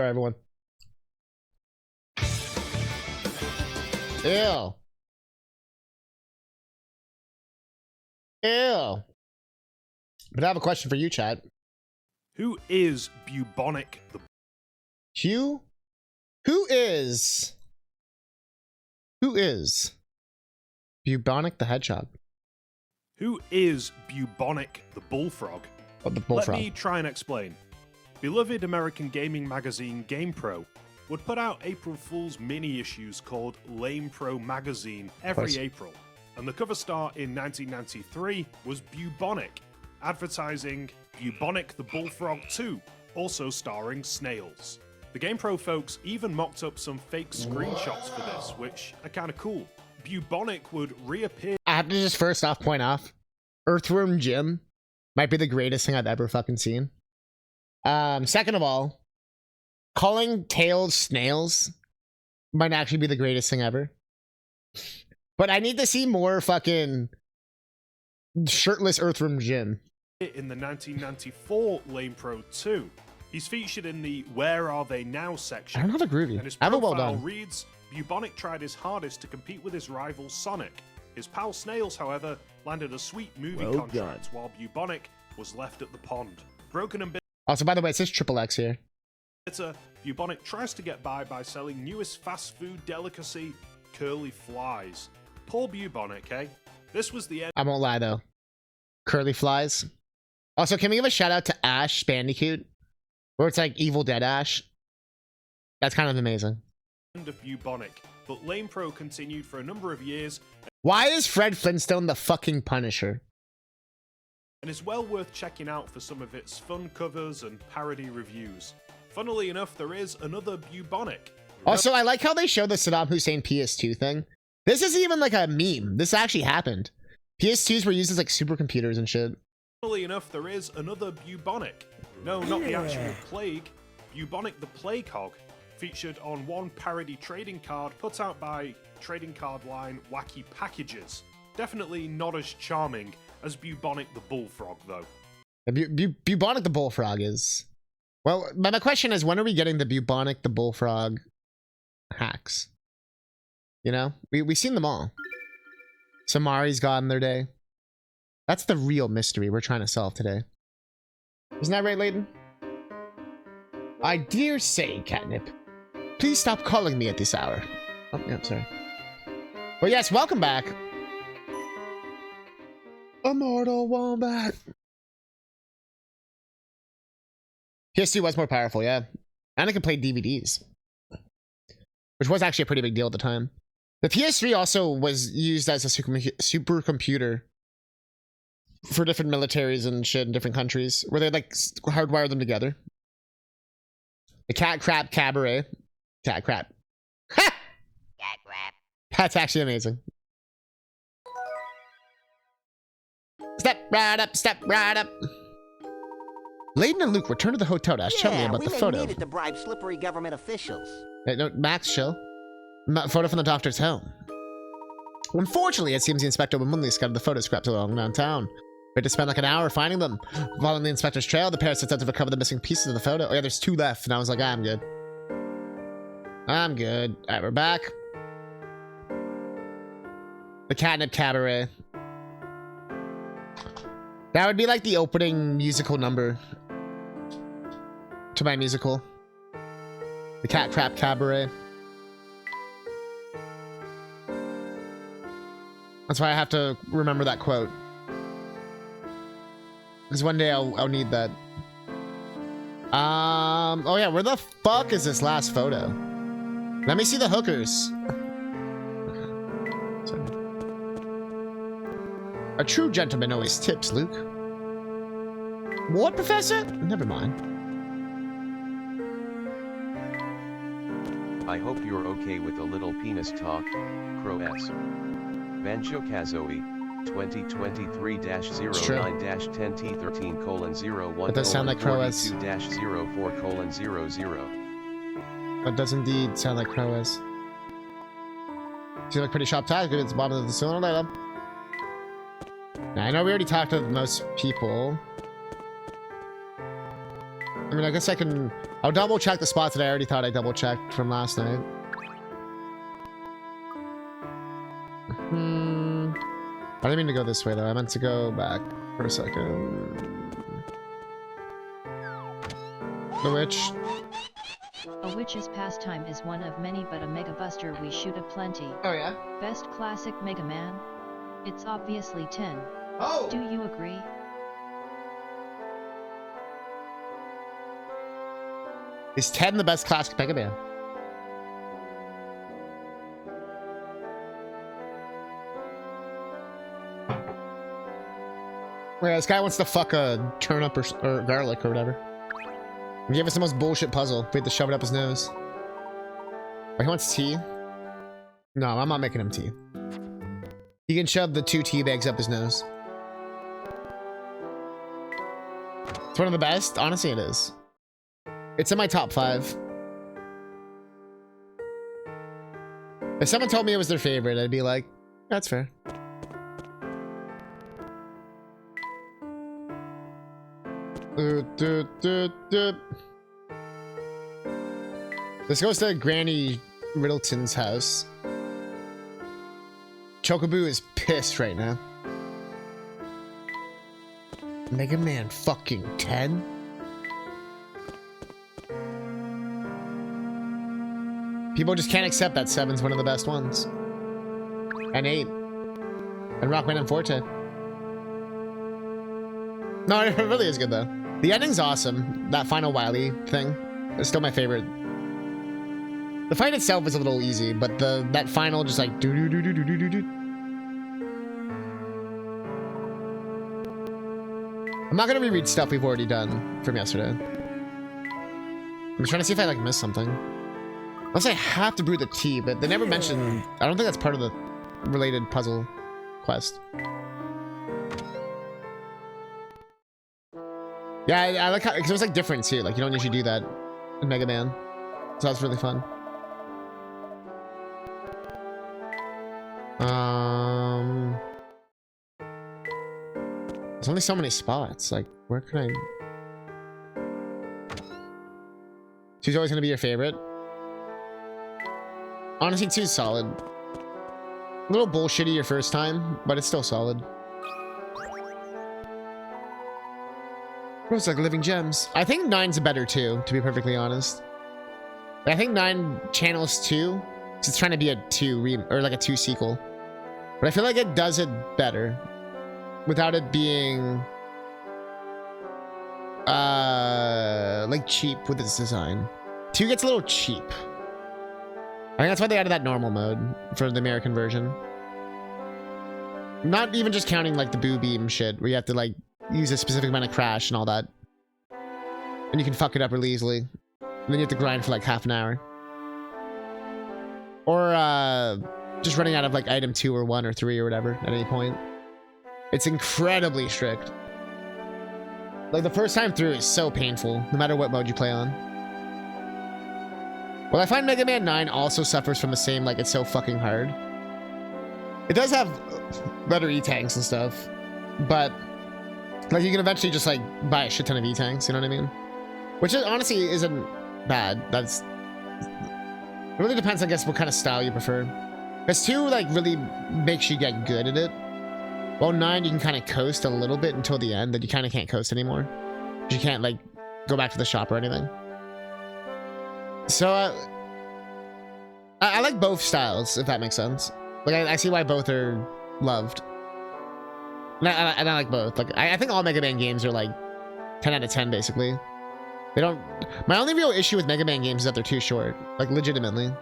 Sorry, everyone. Ew. Ew. But I have a question for you, chat. Who is Bubonic the... Hugh? Who is Bubonic the Hedgehog? Who is Bubonic the Bullfrog? Oh, the bullfrog. Let me try and explain. Beloved American gaming magazine GamePro would put out April Fool's mini-issues called Lame Pro Magazine every April, and the cover star in 1993 was Bubonic, advertising Bubonic the Bullfrog 2, also starring snails. The GamePro folks even mocked up some fake screenshots for this, which are kinda cool. Bubonic would reappear... I have to just first off point off, Earthworm Jim might be the greatest thing I've ever fucking seen. Second of all, calling tails snails might actually be the greatest thing ever. But I need to see more fucking shirtless Earthworm Jim. In the 1994 Lame Pro 2, he's featured in the Where Are They Now section. I don't have a groovy. And his I have a profile well done. reads, Bubonic tried his hardest to compete with his rival Sonic. His pal Snails, however, landed a sweet movie contract while Bubonic was left at the pond. Broken and Also, by the way, it says triple X here. bitter, Bubonic tries to get by selling newest fast food delicacy, curly flies. Poor Bubonic, eh? This was the end. I won't lie though. Curly flies. Also, can we give a shout out to Ash Bandicoot? Where it's like Evil Dead Ash. That's kind of amazing. End of Bubonic, but Lame Pro continued for a number of years. Why is Fred Flintstone the fucking Punisher? And is well worth checking out for some of its fun covers and parody reviews. Funnily enough, there is another Bubonic. Also, I like how they show the Saddam Hussein PS2 thing. This isn't even like a meme. This actually happened. PS2s were used as like supercomputers and shit. Funnily enough, there is another Bubonic. No, not the actual plague. Bubonic the Plague Hog, featured on one parody trading card put out by trading card line Wacky Packages. Definitely not as charming as Bubonic the Bullfrog, though. Bubonic the Bullfrog is... Well, my question is, when are we getting the Bubonic the Bullfrog hacks? You know? We've seen them all. Samari's gotten their day. That's the real mystery we're trying to solve today. Isn't that right, Layton? I dare say, Catnip, please stop calling me at this hour. Oh, yeah, sorry. Well, yes, welcome back. Immortal Wombat. PS2 was more powerful, yeah. And it could play DVDs. Which was actually a pretty big deal at the time. The PS3 also was used as a supercomputer for different militaries and shit in different countries, where they like hardwire them together. The Cat Crap Cabaret. Cat Crap. Ha! Cat Crap. That's actually amazing. Step right up, step right up. Layton and Luke return to the hotel to ask Chumley about the photo. We needed to bribe slippery government officials. Hey, no, Max, chill. Photo from the doctor's home. Unfortunately, it seems the inspector Munley scattered the photo scraps along downtown. We had to spend like an hour finding them. Following the inspector's trail, the pair set out to recover the missing pieces of the photo. Oh yeah, there's 2 left, and I was like, I'm good. I'm good. Alright, we're back. The Catnip Cabaret. That would be like the opening musical number to my musical. The Cat Crap Cabaret. That's why I have to remember that quote. Because one day I'll need that. Oh yeah, where the fuck is this last photo? Let me see the hookers. A true gentleman always tips, Luke. What, Professor? Never mind. I hope you're okay with a little penis talk, Crow S. Bancho Kazooie, 2023-09-10T13:01. It does sound like Crow S. 42-04:00. That does indeed sound like Crow S. You look pretty sharp tied. Good, it's the bottom of the sooner or later. Now, I know we already talked to most people. I mean, I guess I can I'll double check the spots that I already thought I double checked from last night. I didn't mean to go this way though. I meant to go back for a second. The witch. A witch's pastime is one of many, but a Mega Buster we shoot a plenty. Oh yeah? Best classic Mega Man? It's obviously 10. Oh! Do you agree? Is 10 the best classic Mega Man? Yeah, this guy wants to fuck a turnip or garlic or whatever. He gave us the most bullshit puzzle. We had to shove it up his nose. Oh, he wants tea? No, I'm not making him tea. He can shove the 2 tea bags up his nose. It's one of the best? Honestly, it is. It's in my top 5. If someone told me it was their favorite, I'd be like, that's fair. This goes to Granny Riddleton's house. Chocoboo is pissed right now. Mega Man fucking 10? People just can't accept that 7's one of the best ones. And 8. And Rockman and Forte. No, it really is good though. The ending's awesome. That final Wily thing is still my favorite. The fight itself is a little easy, but that final just like do do do do do do do do. I'm not gonna reread stuff we've already done from yesterday. I'm trying to see if I like missed something. Unless I have to brew the tea, but they never mentioned. I don't think that's part of the related puzzle quest. Yeah, I like how, because it was like different too. Like you don't usually do that in Mega Man, so that's really fun. There's only so many spots. Like, where can I? Two's always gonna be your favorite. Honestly, 2's solid. A little bullshitty your first time, but it's still solid. It's like living gems. I think 9's better too, to be perfectly honest. I think 9 channels 2, because it's trying to be a 2 or like a 2 sequel. But I feel like it does it better without it being like cheap with its design. 2 gets a little cheap. I think that's why they added that normal mode for the American version. Not even just counting like the boo beam shit where you have to like use a specific amount of crash and all that. And you can fuck it up really easily. And then you have to grind for like half an hour. Or just running out of like item 2 or 1 or 3 or whatever at any point. It's incredibly strict. Like the first time through is so painful, no matter what mode you play on. Well, I find Mega Man 9 also suffers from the same, like it's so fucking hard. It does have better E-tanks and stuff, but like you can eventually just like buy a shit ton of E-tanks, you know what I mean? Which is, honestly isn't bad. That's, it really depends, I guess, what kind of style you prefer. Because 2 like really makes you get good at it. Well, 9 you can kind of coast a little bit until the end, that you kind of can't coast anymore. You can't like go back to the shop or anything. So I like both styles, if that makes sense. Like I see why both are loved. And I like both. Like I think all Mega Man games are like 10 out of 10 basically. They don't. My only real issue with Mega Man games is that they're too short. Like legitimately.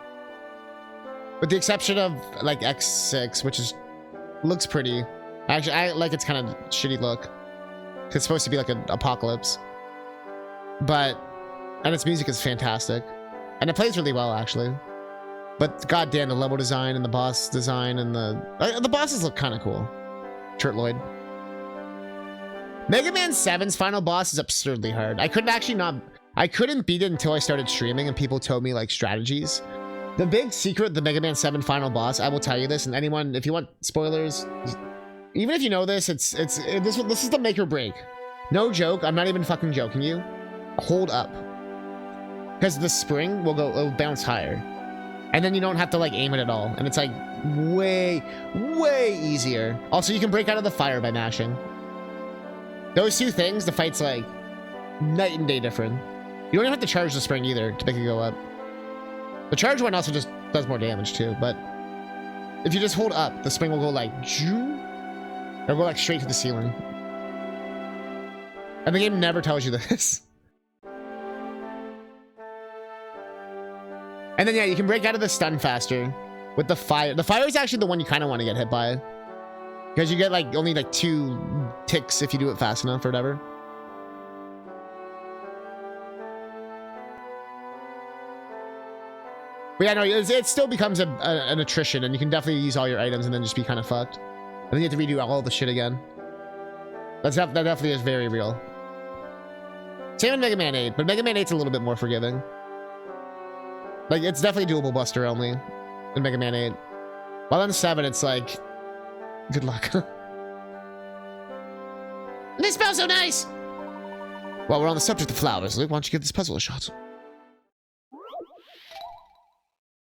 With the exception of like X6, which is looks pretty. Actually, I like its kind of shitty look. It's supposed to be like an apocalypse. And its music is fantastic. And it plays really well, actually. But goddamn, the level design and the boss design and the bosses look kind of cool. Chert Lloyd. Mega Man 7's final boss is absurdly hard. I couldn't beat it until I started streaming and people told me like strategies. The big secret, the Mega Man 7 final boss, I will tell you this, and anyone, if you want spoilers, even if you know this, this is the make or break. No joke, I'm not even fucking joking you. Hold up. because the spring will bounce higher. And then you don't have to like aim it at all. And it's like way easier. Also, you can break out of the fire by mashing. Those two things, the fight's like night and day different. You don't even have to charge the spring either to make it go up. The charge one also just does more damage too, but if you just hold up, the spring will go like it'll go like straight to the ceiling. And the game never tells you this. And then, yeah, you can break out of the stun faster with the fire. The fire is actually the one you kind of want to get hit by. Because you get, like, only, like, 2 ticks if you do it fast enough or whatever. But yeah, no, it still becomes an attrition, and you can definitely use all your items and then just be kind of fucked. And then you have to redo all the shit again. That definitely is very real. Same in Mega Man 8, but Mega Man 8's a little bit more forgiving. Like, it's definitely doable Buster only in Mega Man 8. While on 7, it's like, good luck. This smells so nice! While we're on the subject of flowers, Luke, why don't you give this puzzle a shot?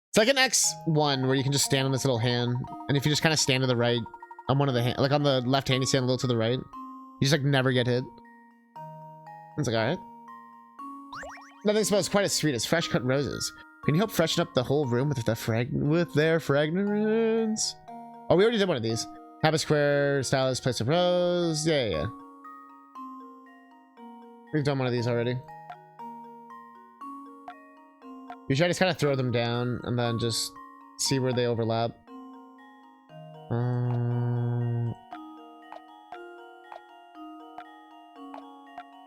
It's like an X1 where you can just stand on this little hand, and if you just kind of stand to the right on one of the hand, like on the left hand, you stand a little to the right. You just like never get hit. It's like, alright. Nothing smells quite as sweet as fresh cut roses. Can you help freshen up the whole room with their fragrance? Oh, we already did one of these. Have a square stylus place of rose. Yeah. We've done one of these already. You should just kind of throw them down and then just see where they overlap.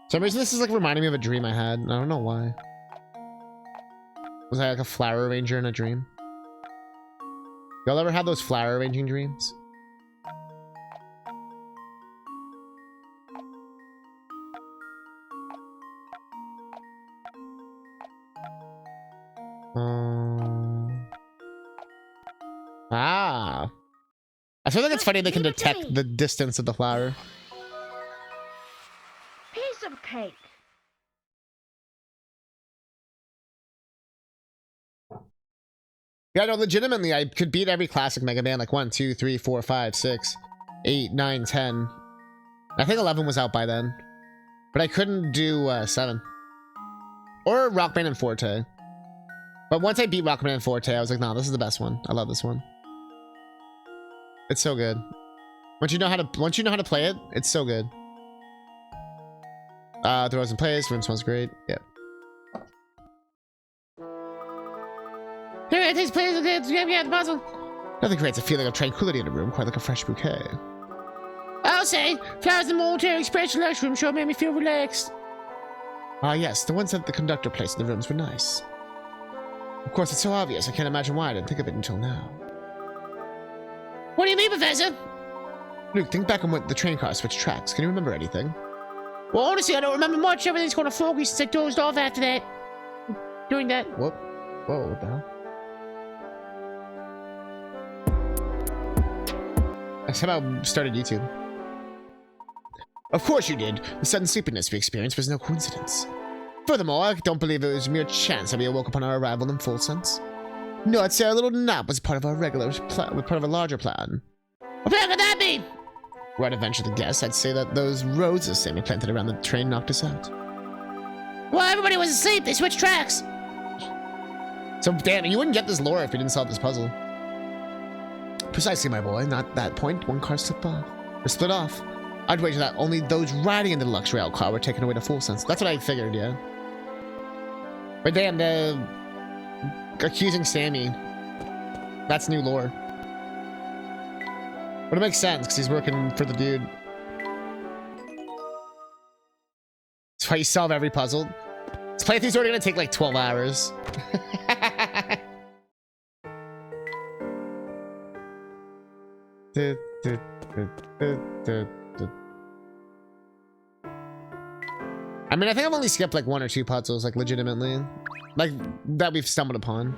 For some reason, this is like reminding me of a dream I had. I don't know why. Was I like a flower arranger in a dream? Y'all ever have those flower arranging dreams? I feel like it's funny they can detect the distance of the flower. Piece of cake. Yeah, no, legitimately, I could beat every classic Mega Man, like 1, 2, 3, 4, 5, 6, 8, 9, 10. I think 11 was out by then. But I couldn't do 7. Or Rockman and Forte. But once I beat Rockman and Forte, I was like, nah, this is the best one. I love this one. It's so good. Once you know how to play it, it's so good. The rose in place, room smells great. Yep. Here, these players are the puzzle. Nothing creates a feeling of tranquility in a room quite like a fresh bouquet. I'll say, flowers and momentary expression luxury room sure made me feel relaxed. Ah, yes, the ones that the conductor placed in the rooms were nice. Of course, it's so obvious, I can't imagine why I didn't think of it until now. What do you mean, Professor? Luke, think back on when the train car switched tracks. Can you remember anything? Well, honestly, I don't remember much. Everything's kind of foggy since I dozed off after that. Doing that. Whoa, what the hell? I somehow started YouTube. Of course you did. The sudden sleepiness we experienced was no coincidence. Furthermore, I don't believe it was mere chance that we awoke upon our arrival in full sense. No, I'd say our little nap was part of our regular plan, part of a larger plan. What plan could that be? Were I to venture to guess, I'd say that those roses Sammy planted around the train knocked us out. Well, everybody was asleep. They switched tracks. So, damn, you wouldn't get this lore if you didn't solve this puzzle. Precisely, my boy. Not that point, one car split off. I'd wager that only those riding in the deluxe rail car were taken away to full sense. That's what I figured, yeah. But damn, the accusing Sammy. That's new lore. But it makes sense, because he's working for the dude. That's why you solve every puzzle. This playthrough's already gonna take like 12 hours. I mean, I think I've only skipped like 1 or 2 puzzles, like legitimately. Like, that we've stumbled upon.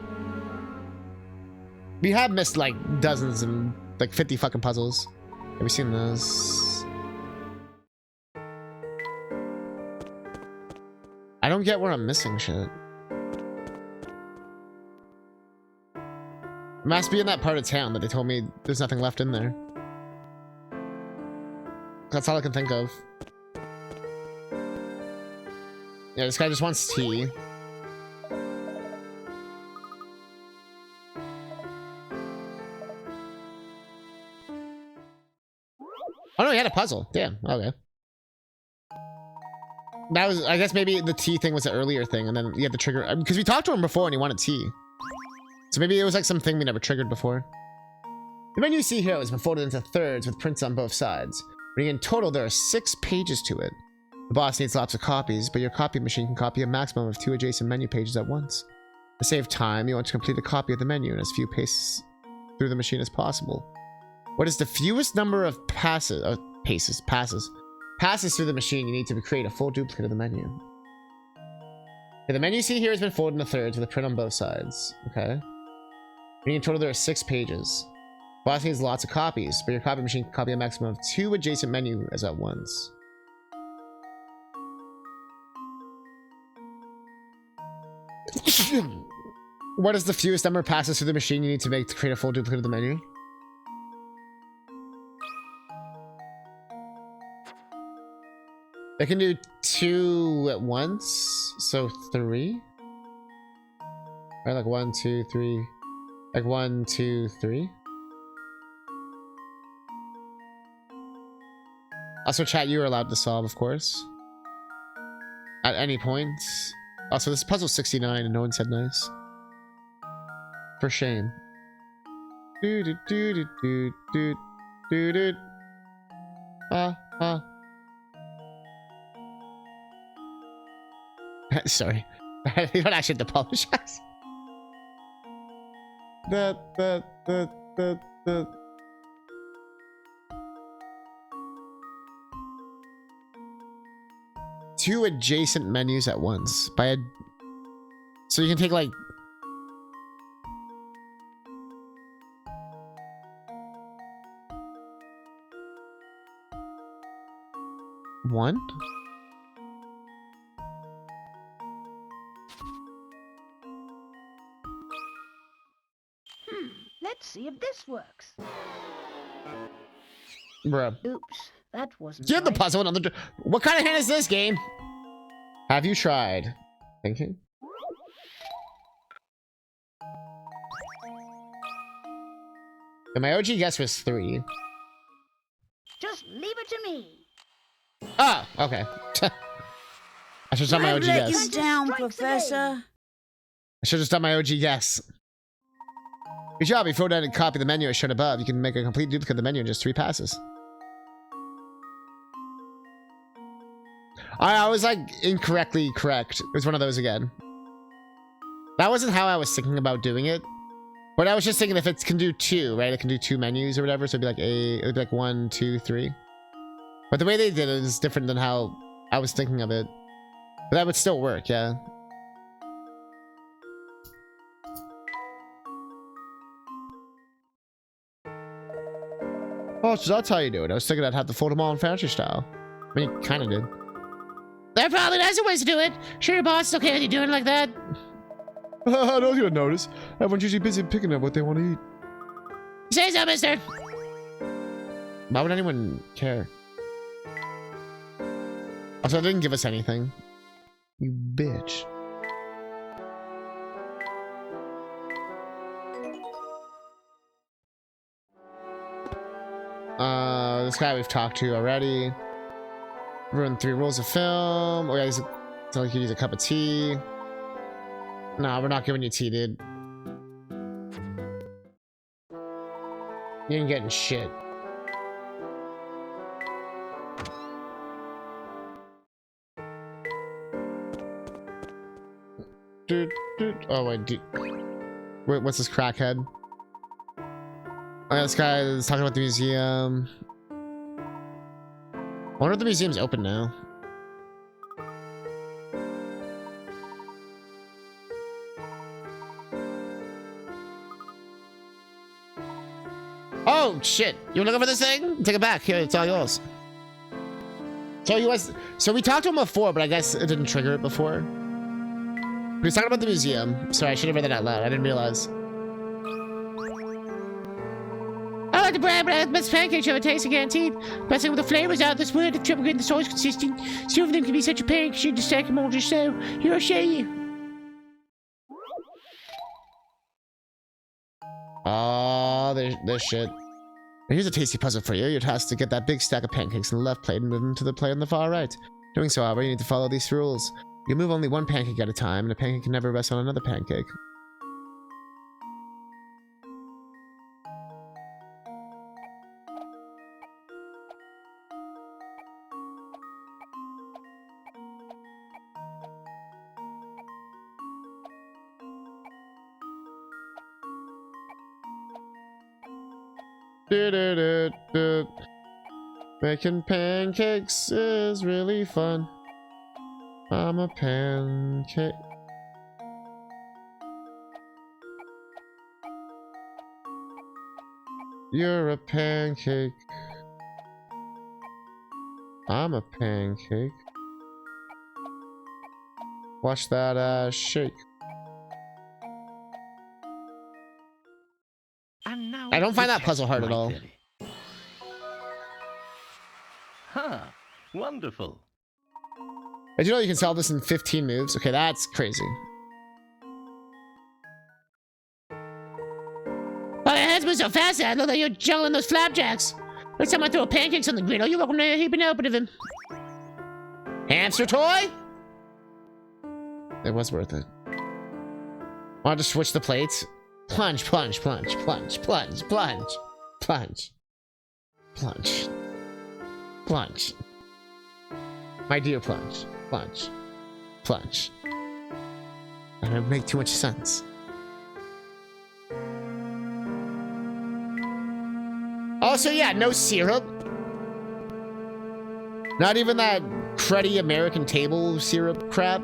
We have missed like dozens and like 50 fucking puzzles. Have we seen those? I don't get where I'm missing shit. It must be in that part of town that they told me there's nothing left in there. That's all I can think of. Yeah, this guy just wants tea. Oh no, he had a puzzle. Damn, okay. That was, I guess maybe the tea thing was the earlier thing, and then you had the trigger, because we talked to him before and he wanted tea. So maybe it was like something we never triggered before. The menu you see here has been folded into thirds with prints on both sides. Meaning in total, there are 6 pages to it. The boss needs lots of copies, but your copy machine can copy a maximum of 2 adjacent menu pages at once. To save time, you want to complete a copy of the menu in as few passes through the machine as possible. What is the fewest number of passes through the machine you need to create a full duplicate of the menu? Okay, the menu you see here has been folded into thirds with a print on both sides. Okay. Meaning in total, there are 6 pages. Boss needs lots of copies, but your copy machine can copy a maximum of 2 adjacent menus at once. What is the fewest number of passes through the machine you need to make to create a full duplicate of the menu? I can do 2 at once, so 3. Right, like 1, 2, 3. Like 1, 2, 3. Also, chat, you are allowed to solve, of course. At any point. Also, this puzzle's 69 and no one said nice. For shame. Do do do do do do do do. Sorry. You don't actually have to apologize. The 2 adjacent menus at once by a, so you can take like one. Let's see if this works. Bruh. Oops, that wasn't You have the right. puzzle on the. What kind of hand is this game? Have you tried thinking? And my OG guess was 3. Just leave it to me. Ah, okay. I should have done my OG Let guess. you down, Strikes Professor. again. I should have just done my OG guess. Good job. You throw down and copy the menu as shown above. You can make a complete duplicate of the menu in just 3 passes. I was like incorrectly correct. It was one of those again. That wasn't how I was thinking about doing it. But I was just thinking if it can do 2, right? It can do 2 menus or whatever. So it'd be like it'd be like 1, 2, 3. But the way they did it is different than how I was thinking of it. But that would still work, yeah. Oh, so that's how you do it. I was thinking I'd have to fold them all in fantasy style. I mean, you kind of did. There probably has a ways to do it. Sure, your boss is okay with you doing it like that? I was gonna notice. Everyone's usually busy picking up what they want to eat. Say so, mister. Why would anyone care? Also, it didn't give us anything. You bitch. This guy we've talked to already. Ruined 3 rules of film. Oh yeah, he's like he needs a cup of tea. Nah, we're not giving you tea, dude. You ain't getting shit. Oh wait, dude. Wait, what's this crackhead? Oh, yeah, this guy is talking about the museum. I wonder if the museum's open now. Oh shit! You looking for this thing? Take it back. Here, it's all yours. So he was. So we talked to him before, but I guess it didn't trigger it before. But he's talking about the museum. Sorry, I should have read that out loud. I didn't realize. like to brag, but I have the best pancakes I've ever tasted, guaranteed. Best thing with the flavors out of this world, the triple good and the sauce consistent. Two of them can be such a pancake, you just stack them all just so. Here, I'll show you. Oh, there's shit. Here's a tasty puzzle for you. Your task is to get that big stack of pancakes on the left plate and move them to the plate on the far right. Doing so, however, you need to follow these rules. You move only one pancake at a time, and a pancake can never rest on another pancake. Making pancakes is really fun. I'm a pancake. You're a pancake. I'm a pancake. Watch that ass shake. I don't find that puzzle hard at all. Huh. Wonderful. Did you know you can solve this in 15 moves? Okay, that's crazy. Well, your hands move so fast, I look like you're juggling those flapjacks. Next time I throw pancakes on the griddle, you're welcome to a heaping open of them. Hamster toy? It was worth it. Want to switch the plates? Plunge, plunge, plunge, plunge, plunge, plunge, plunge, plunge, plunge. My dear plunge, plunge, plunge. That doesn't make too much sense. Also, yeah, no syrup. Not even that cruddy American table syrup crap.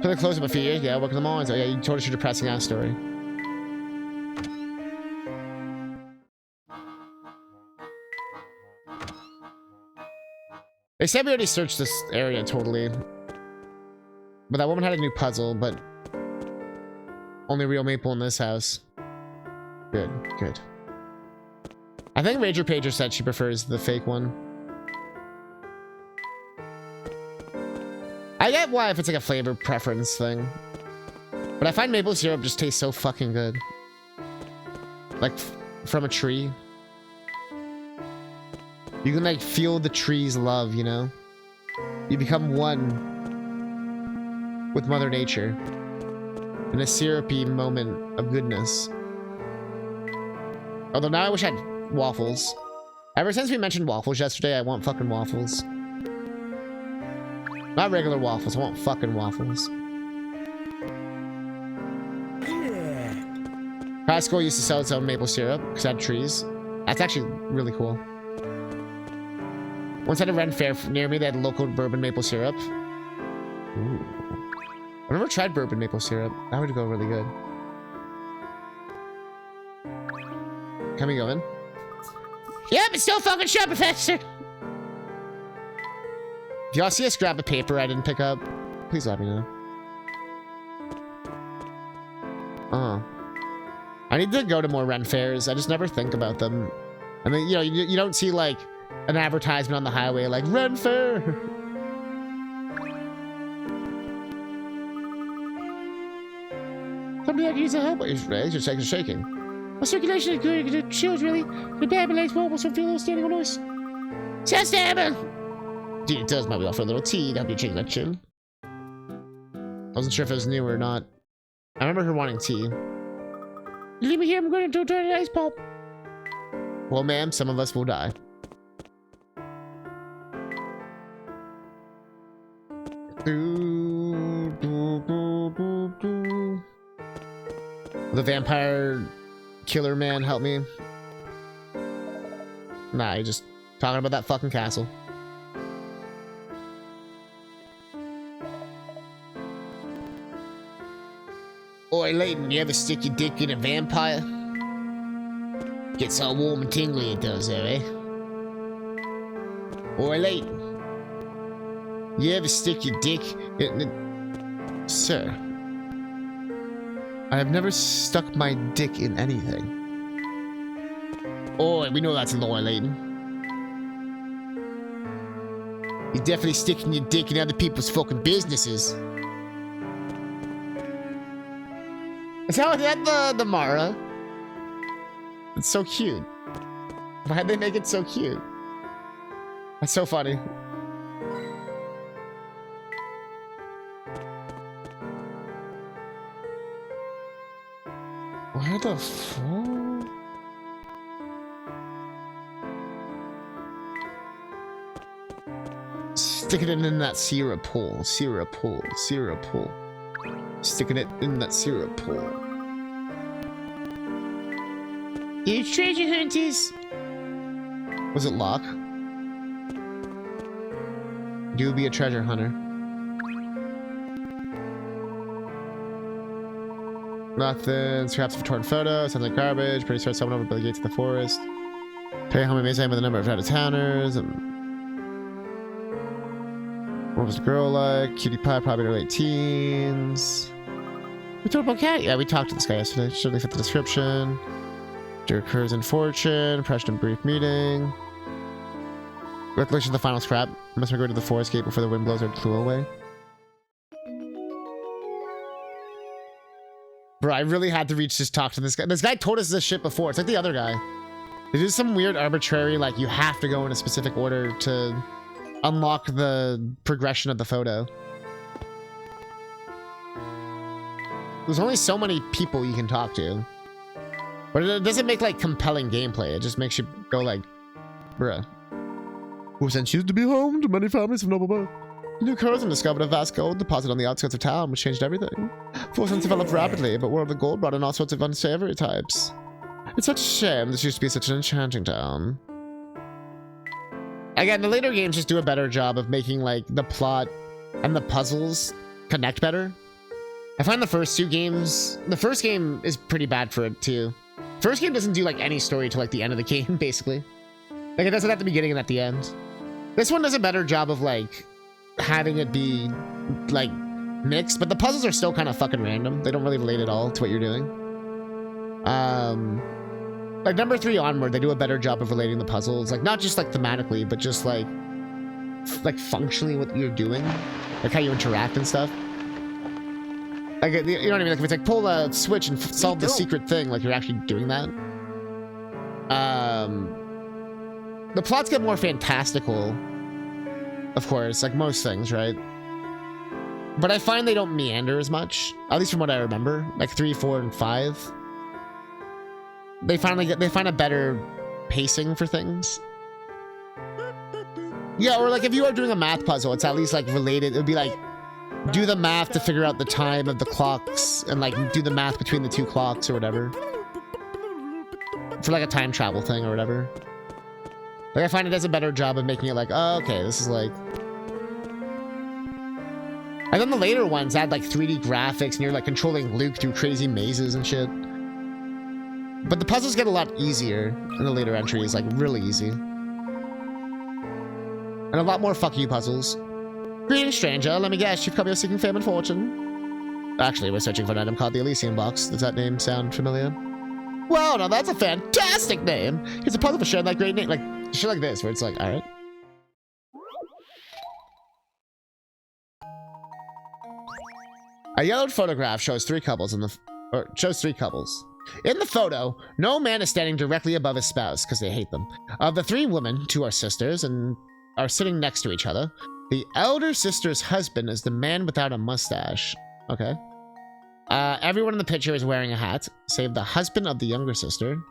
For the close up a few years, yeah, working them all. So yeah, you told us your depressing ass story. They said we already searched this area totally. But that woman had a new puzzle, but only real maple in this house. Good, good. I think Rager Pager said she prefers the fake one. I get why if it's like a flavor preference thing. But I find maple syrup just tastes so fucking good. Like, from a tree. You can like feel the tree's love, you know? You become one with Mother Nature. In a syrupy moment of goodness. Although now I wish I had waffles. Ever since we mentioned waffles yesterday, I want fucking waffles. Not regular waffles, I want fucking waffles. High school used to sell its own maple syrup because it had trees. That's actually really cool. Once at a Ren Fair near me, they had local bourbon maple syrup. Ooh. I've never tried bourbon maple syrup. That would go really good. Can we go in? Yep, it's still fucking shut, Professor! If y'all see us grab a paper I didn't pick up, please let me know. I need to go to more Ren Fairs. I just never think about them. I mean, you know, you don't see like an advertisement on the highway like Ren Fair. Somebody that needs help. Your legs are shaking. My circulation is good. It chills really. The bad legs won't so feel standing on noise. Sounds terrible. Dude, it does. Might be offer a little tea to help you change that chill. Wasn't sure if it was new or not. I remember her wanting tea. Leave me here. I'm going to turn an ice pop. Well, ma'am, some of us will die. Will the vampire killer man help me? Nah, he's just talking about that fucking castle. Oi, Layton, you ever stick your dick in a vampire? Gets all warm and tingly, it does, eh? Oi, Layton, you ever stick your dick in the... Sir. I have never stuck my dick in anything. Oh, we know that's a lie, Layton. You're definitely sticking your dick in other people's fucking businesses. Is that the Mara? It's so cute. Why'd they make it so cute? That's so funny. Where the fuck? Sticking it in that syrup pool. Syrup pool. Syrup pool. Sticking it in that syrup pool. You treasure hunters. Was it Locke? Do be a treasure hunter. Nothing. Scraps of torn photos. Sounds like garbage. Pretty sure someone over by the gates of the forest. Tell you how amazed I am with the number of out-of-towners. What was the girl like? Cutie pie, probably in her late teens. We talked about cat. Yeah, we talked to this guy yesterday. Certainly fit the description. Dear occurs in fortune. Impression in brief meeting. Recollection of the final scrap. Must we go to the forest gate before the wind blows our clue away? Bro, I really had to reach talk to this guy. This guy told us this shit before. It's like the other guy. They do some weird arbitrary, like, you have to go in a specific order to unlock the progression of the photo. There's only so many people you can talk to. But it doesn't make, like, compelling gameplay. It just makes you go, like, bruh. Who sent you to be home to many families of noble birth? New cousin discovered a vast gold deposit on the outskirts of town, which changed everything. Fortunes developed rapidly, but World of Gold brought in all sorts of unsavory types. It's such a shame this used to be such an enchanting town. Again, the later games just do a better job of making, like, the plot and the puzzles connect better. I find the first two games... The first game is pretty bad for it, too. First game doesn't do, like, any story till, like, the end of the game, basically. Like, it does it at the beginning and at the end. This one does a better job of, like, having it be, like, mixed, but the puzzles are still kind of fucking random. They don't really relate at all to what you're doing. Like, number 3 onward, they do a better job of relating the puzzles. Like, not just, like, thematically, but just, like functionally what you're doing. Like, how you interact and stuff. Like, you know what I mean? Like, if it's like, pull a switch and solve the secret thing, like, you're actually doing that. The plots get more fantastical, of course, like most things, right? But I find they don't meander as much, at least from what I remember. Like 3, 4, and 5. They find a better pacing for things. Yeah, or like if you are doing a math puzzle, it's at least like related. It would be like, do the math to figure out the time of the clocks and like do the math between the 2 clocks or whatever. For like a time travel thing or whatever. Like I find it does a better job of making it like, oh, okay, this is like... And then the later ones add like 3D graphics and you're like controlling Luke through crazy mazes and shit. But the puzzles get a lot easier in the later entries, like really easy. And a lot more fuck you puzzles. Greetings, stranger. Let me guess, you've come here seeking fame and fortune. Actually, we're searching for an item called the Elysium Box. Does that name sound familiar? Well, now that's a fantastic name. It's a puzzle for sharing that great name. Like, shit like this, where it's like, alright. A yellowed photograph shows 3 couples in the... Or, shows 3 couples. In the photo, no man is standing directly above his spouse, because they hate them. Of the 3 women, 2 are sisters, and are sitting next to each other. The elder sister's husband is the man without a mustache. Okay. Everyone in the picture is wearing a hat, save the husband of the younger sister.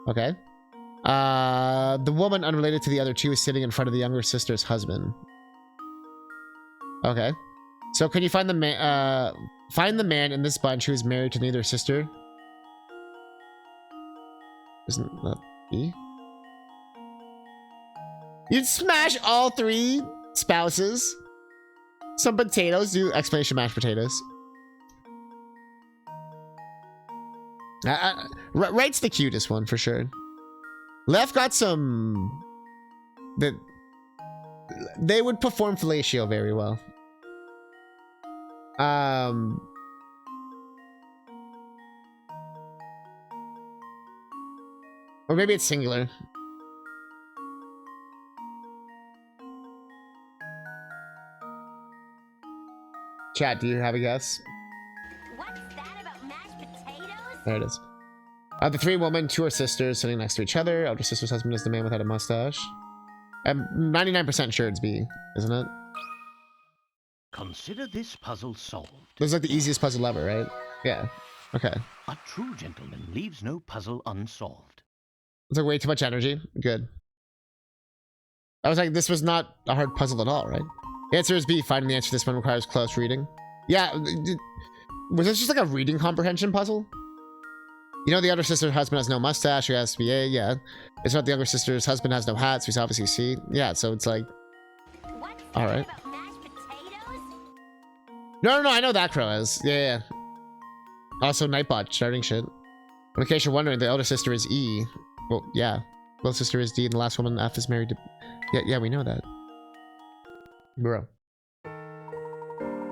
Okay. The woman unrelated to the other 2 is sitting in front of the younger sister's husband. Okay. So can you find the man in this bunch who is married to neither sister? Isn't that B? You'd smash all 3 spouses. Some potatoes. Do explanation mashed potatoes. Right's the cutest one for sure. Left got some... that they would perform fellatio very well. Or maybe it's singular. Chat, do you have a guess? What's that about mashed potatoes? There it is. The three women, two are sisters sitting next to each other. Elder sister's husband is the man without a mustache. I'm 99% sure it's B, isn't it? Consider this puzzle solved. This is like the easiest puzzle ever, right? Yeah. Okay. A true gentleman leaves no puzzle unsolved. It's like way too much energy. Good. I was like, this was not a hard puzzle at all, right? The answer is B. Finding the answer to this one requires close reading. Yeah. Was this just like a reading comprehension puzzle? You know, the elder sister's husband has no mustache, so it has to be A, yeah. It's not the younger sister's husband has no hat, so he's obviously C. Yeah, so it's like... Alright. No, I know that crow is. Yeah. Also, Nightbot starting shit. In case you're wondering, the elder sister is E. Well, yeah. Little sister is D, and the last woman F is married to... Yeah, we know that. Bro.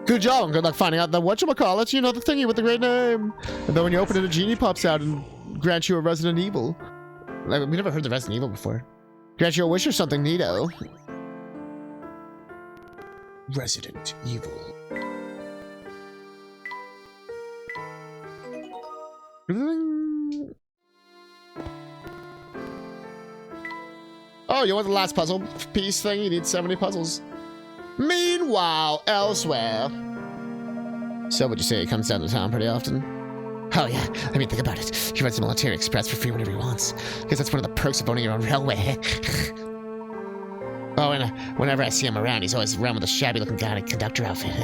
Good job, and good luck finding out the whatchamacallit, you know, the thingy with the great name. And then when you open it, a genie pops out and grants you a Resident Evil. Like, we never heard the Resident Evil before. Grant you a wish or something neato. Resident Evil. Oh, you want the last puzzle piece thing? You need 70 puzzles. Meanwhile, elsewhere. So would you say he comes down to town pretty often? Oh yeah, I mean, think about it. He rides the military express for free whenever he wants. Because that's one of the perks of owning your own railway. Oh, and whenever I see him around, he's always around with a shabby-looking guy in a conductor outfit.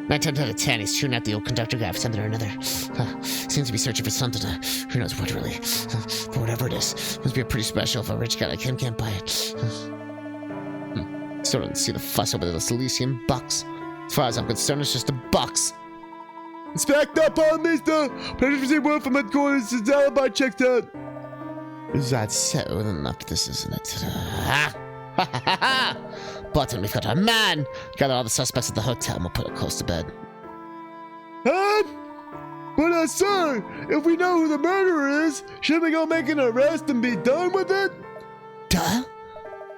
9 times out of 10, he's tuning out the old conductor guy for something or another. Seems to be searching for something. Who knows what, really. But whatever it is, must be a pretty special if a rich guy like him can't buy it. Still don't see the fuss over those Elysium bucks. As far as I'm concerned, it's just a box. Inspect up on mister! Pleasure to receive word from headquarters. His alibi checked out. Is that so? Then enough this, isn't it? Button, we've got our man! Gather all the suspects at the hotel and we'll put it close to bed. But sir, if we know who the murderer is, shouldn't we go make an arrest and be done with it? Duh?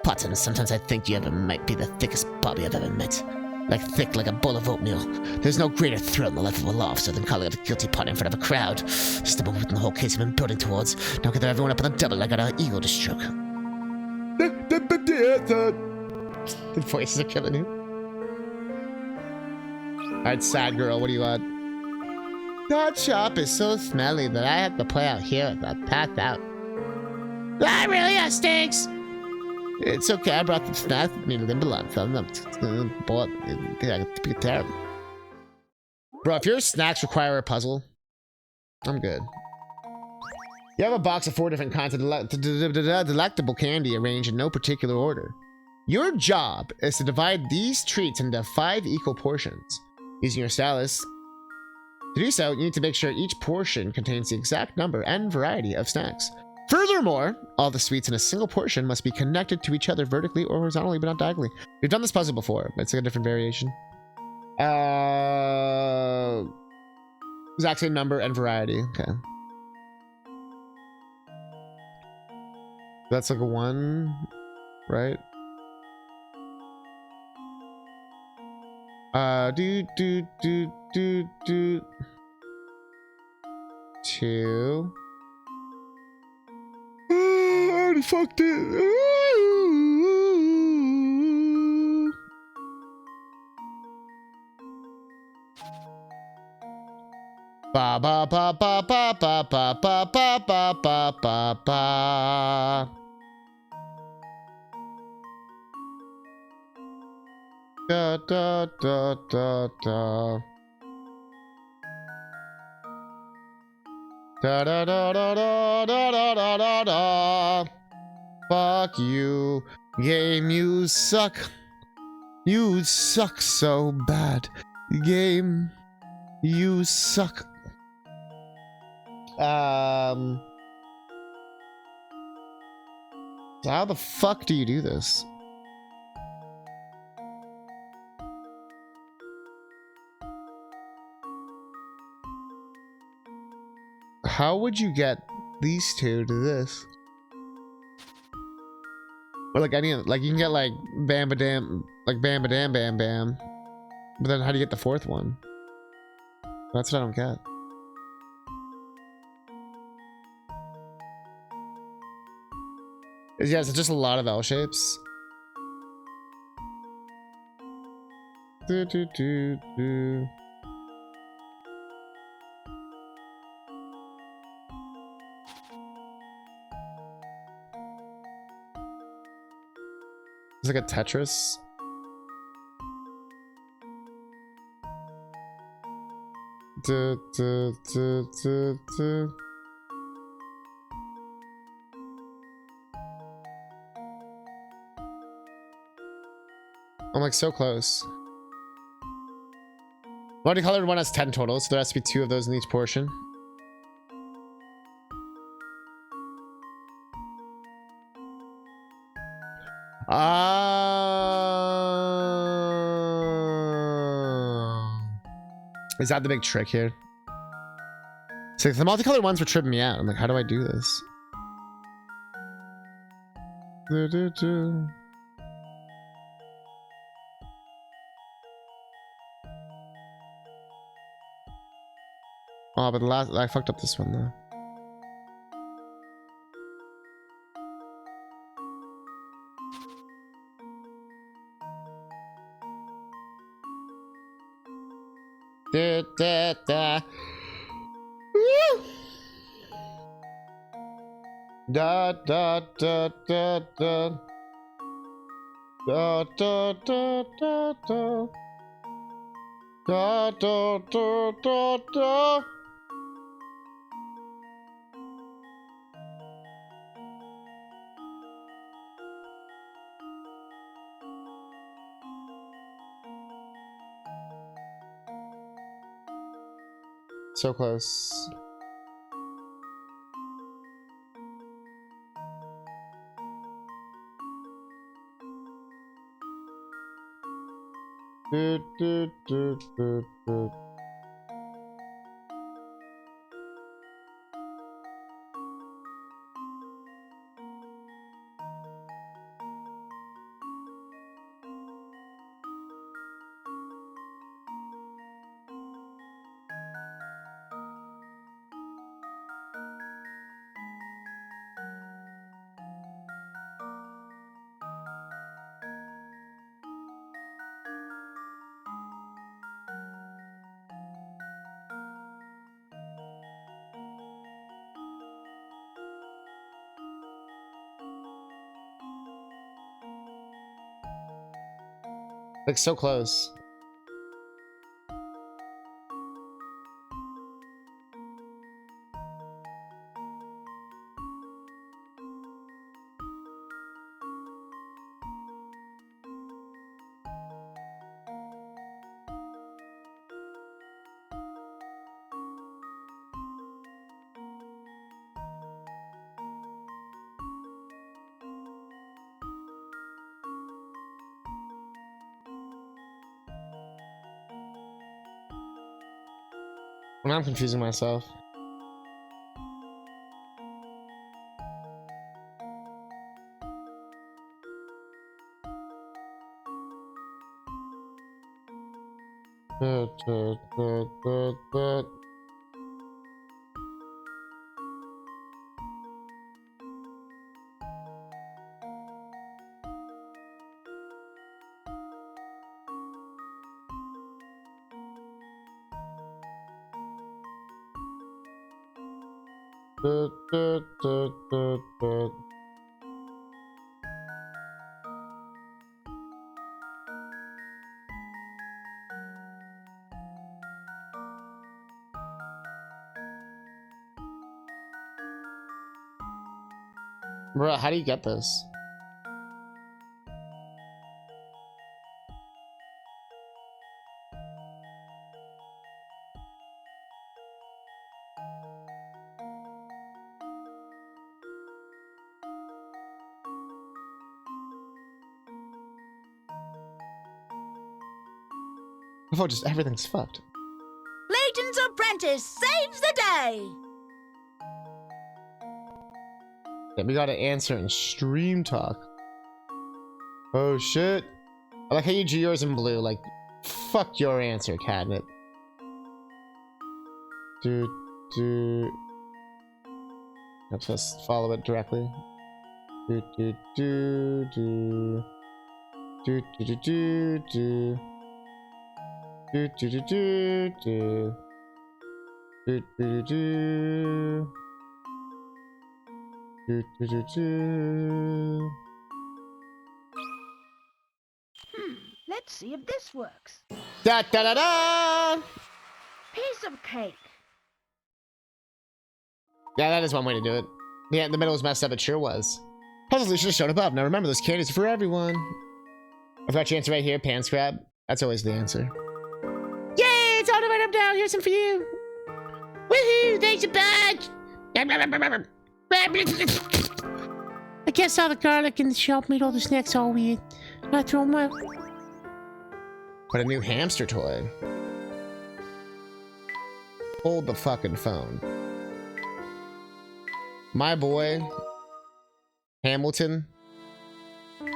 Button, sometimes I think you might be the thickest Bobby I've ever met. Like thick like a bowl of oatmeal. There's no greater thrill in the life of a law officer than calling out a guilty party in front of a crowd. Just the moment in the whole case I've been building towards. Now gather everyone up on the double, I got an ego to stroke. The voices are killing you. Alright, sad girl, what do you want? That shop is so smelly that I have to play out here with that path out. That really stinks! It's okay, I brought the snack with me to Limbaland. But it's be terrible. Bro, if your snacks require a puzzle, I'm good. You have a box of 4 different kinds of delectable candy arranged in no particular order. Your job is to divide these treats into 5 equal portions. Using your stylus. To do so, you need to make sure each portion contains the exact number and variety of snacks. Furthermore, all the sweets in a single portion must be connected to each other vertically or horizontally, but not diagonally. We've done this puzzle before, but it's like a different variation. Exact same number and variety. Okay. That's like a 1, right? Do 2. I already fucked it. Ba ba ba ba ba ba ba ba ba ba ba ba ba. Da da da da da. Da da da da da da da da da da. Fuck you, game. You suck. You suck so bad, game. You suck. How the fuck do you do this? How would you get these two to this. Or like any, like you can get like bam ba dam, like bam ba dam bam bam. But then how do you get the fourth one? That's what I don't get. Yes, it's just a lot of L shapes. Do, do, do, do. It's like a Tetris. Du, du, du, du, du. I'm like so close. Multicolored one has 10 total, so there has to be 2 of those in each portion. Is that the big trick here? So the multicolored ones were tripping me out. I'm like, how do I do this? Do, do, do. Oh, but the last I fucked up this one though. Da, da, da. Woo! Da da da da da. Da da da da da. Da da da da da. So close. Do, do, do, do, do. Like so close. Now I'm confusing myself. Bro, how do you get this? Oh, just everything's fucked. Layton's apprentice saves the day! Yeah, we gotta answer in stream talk. Oh shit. I like how you drew yours in blue. Like, fuck your answer, Catnip. I'm supposed to follow it directly. Do do do do do do do do do do do do do do do do do do do. Let's see if this works. Da da da da. Piece of cake. Yeah, that is one way to do it. Yeah, the middle was messed up. It sure was. Puzzle should have showed above. Now remember, those candies are for everyone. I've got your answer right here. Pan scrab. That's always the answer. Yay! It's all the way up now. Here's some for you. Woohoo! Thanks a bunch. I guess all the garlic in the shop made all the snacks all weird. I throw them out. What a new hamster toy. Hold the fucking phone. My boy, Hamilton,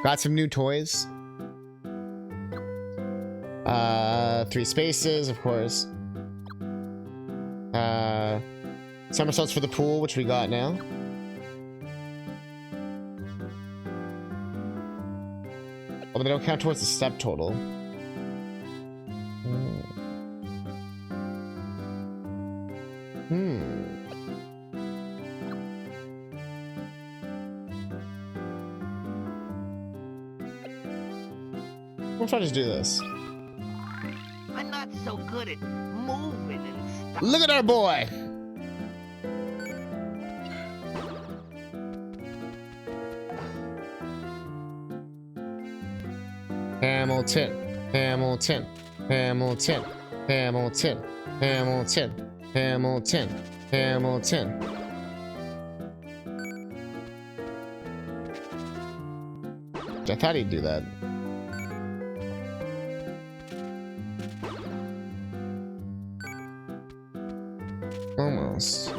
got some new toys. 3 spaces, of course. Somersaults for the pool, which we got now. Although they don't count towards the step total. We'll try to just do this. I'm not so good at moving and stuff. Look at our boy! Hamilton, Hamilton, Hamilton, Hamilton, Hamilton, Hamilton, Hamilton. I thought he'd do that. Almost.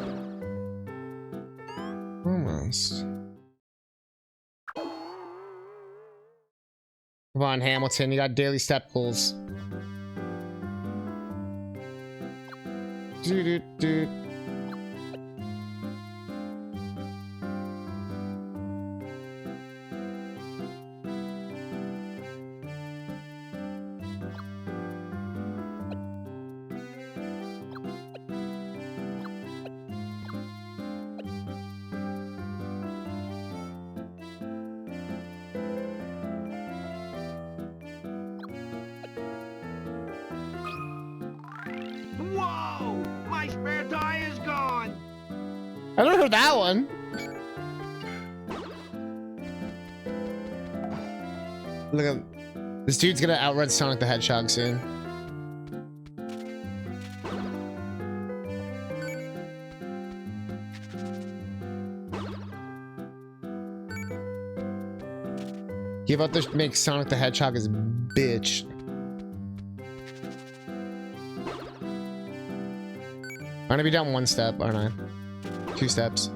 Almost. Come on, Hamilton, you got daily step goals. Do do do. Whoa! My spare tire is gone! I never heard that one. Look at this dude's gonna outrun Sonic the Hedgehog soon. Give up to make Sonic the Hedgehog his bitch. I'm gonna be down 1 step, aren't I? 2 steps.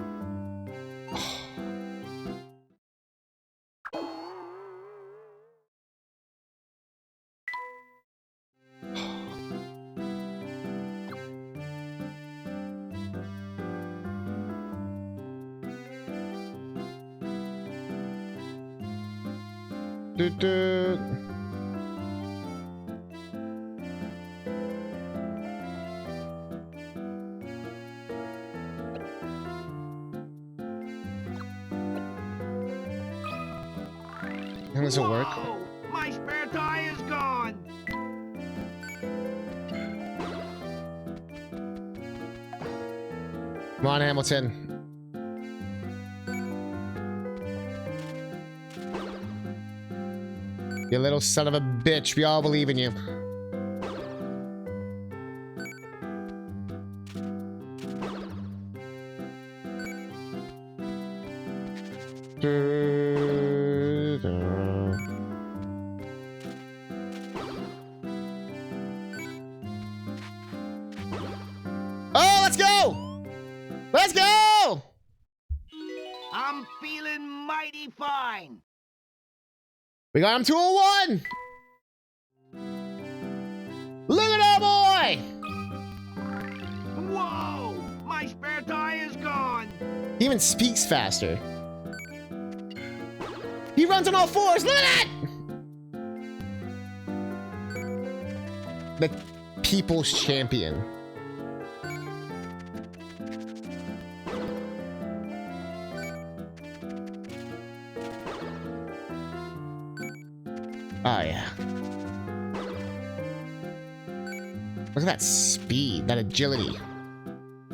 Doot, doot. And does it work? Whoa! My spare tire is gone! Come on, Hamilton. You little son of a bitch. We all believe in you. Oh, let's go! Let's go! I'm feeling mighty fine. We got him to a 1. Look at that boy! Whoa! My spare tire is gone. He even speaks faster. He runs on all 4s. Look at that! The people's champion. Oh, yeah. Look at that speed, that agility,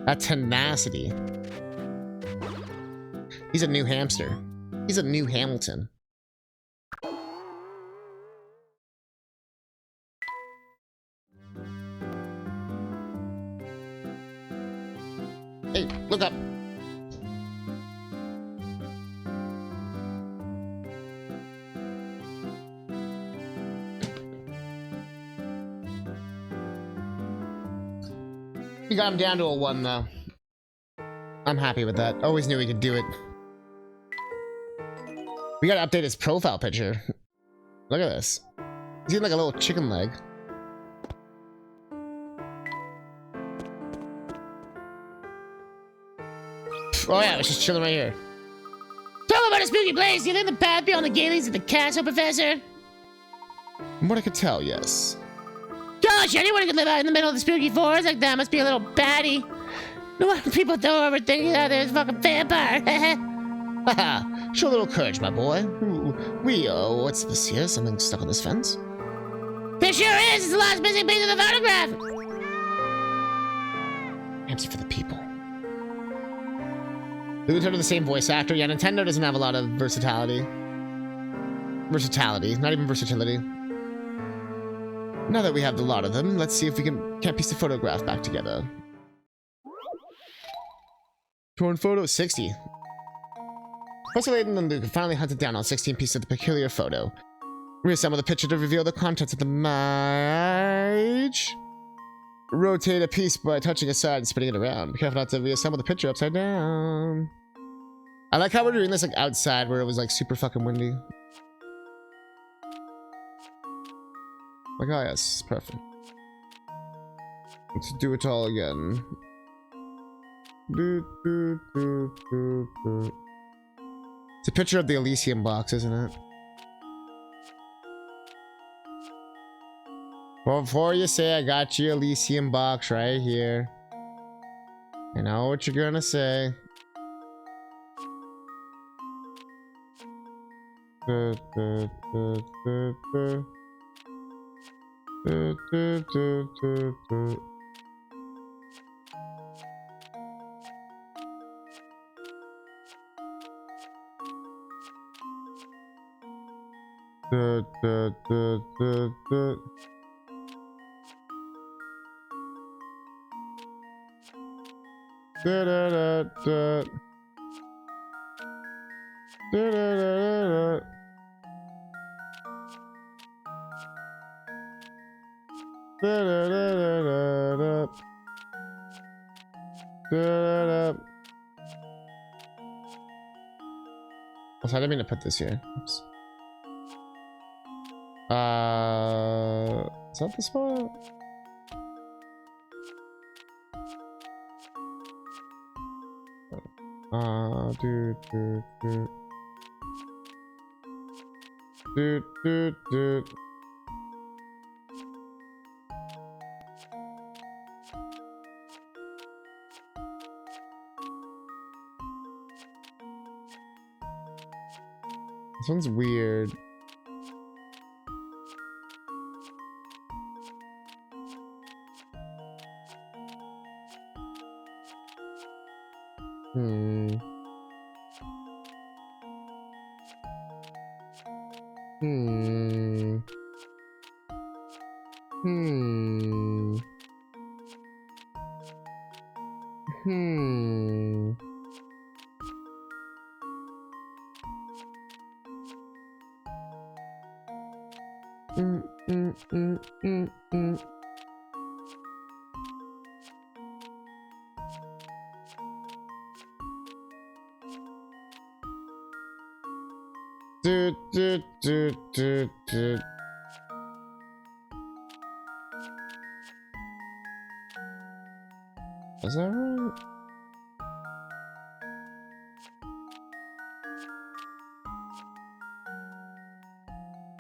that tenacity. He's a new hamster. He's a new Hamilton. Hey, look up. We got him down to a 1, though. I'm happy with that. Always knew he could do it. We gotta update his profile picture. Look at this. He's eating like a little chicken leg. Oh yeah, it's just chilling right here. Tell me about a spooky place. Do you think the path beyond the gatings of the castle, Professor? From what I could tell, yes. Gosh, anyone could live out in the middle of the spooky forest like that. Must be a little batty. No wonder people throw over thinking out there's a fucking vampire. Haha. Show a little courage, my boy. What's this here? Something stuck on this fence? There sure is! It's the last missing piece of the photograph! Answer for the people. We return to the same voice actor. Yeah, Nintendo doesn't have a lot of versatility. Not even versatility. Now that we have a lot of them, let's see if we can't piece the photograph back together. Torn photo 60. Professor Layton and Luke have finally hunted down all 16 pieces of the peculiar photo. Reassemble the picture to reveal the contents of the image. Rotate a piece by touching a side and spinning it around. Be careful not to reassemble the picture upside down. I like how we're doing this like outside where it was like super fucking windy. Like, oh yes, perfect. Let's do it all again. It's a picture of the Elysium box, isn't it? Well, before you say I got your Elysium box right here. I know what you're gonna say. Also, I didn't mean to put this here. Oops. Is that the spot? Dude. This one's weird. Do, do, do, do, do. Is that right?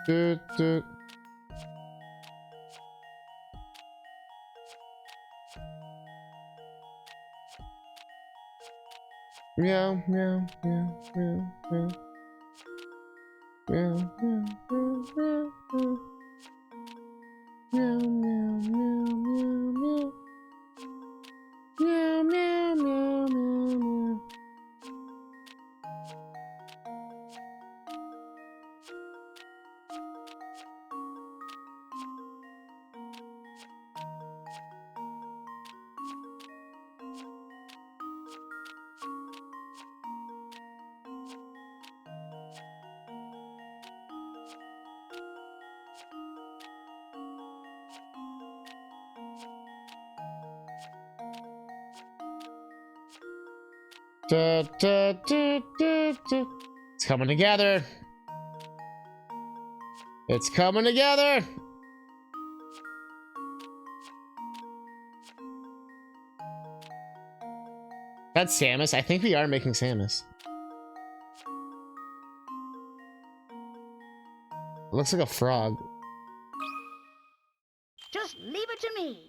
Do, do. Meow, meow, meow, meow, meow. Meow, meow, meow, meow, meow. Meow, meow, meow, meow, meow. Meow, meow, meow, meow, meow. Da, da, da, da, da. It's coming together. It's coming together. That's Samus. I think we are making Samus. It looks like a frog. Just leave it to me.